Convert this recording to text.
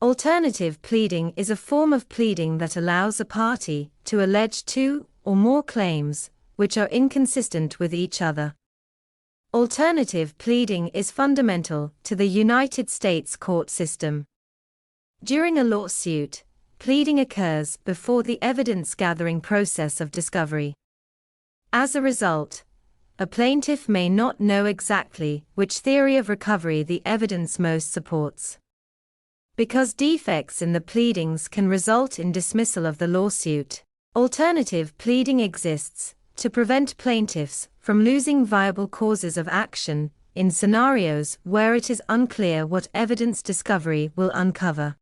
Alternative pleading is a form of pleading that allows a party to allege two or more claims, which are inconsistent with each other. Alternative pleading is fundamental to the United States court system. During a lawsuit, pleading occurs before the evidence-gathering process of discovery. As a result, a plaintiff may not know exactly which theory of recovery the evidence most supports. Because defects in the pleadings can result in dismissal of the lawsuit, alternative pleading exists to prevent plaintiffs from losing viable causes of action in scenarios where it is unclear what evidence discovery will uncover.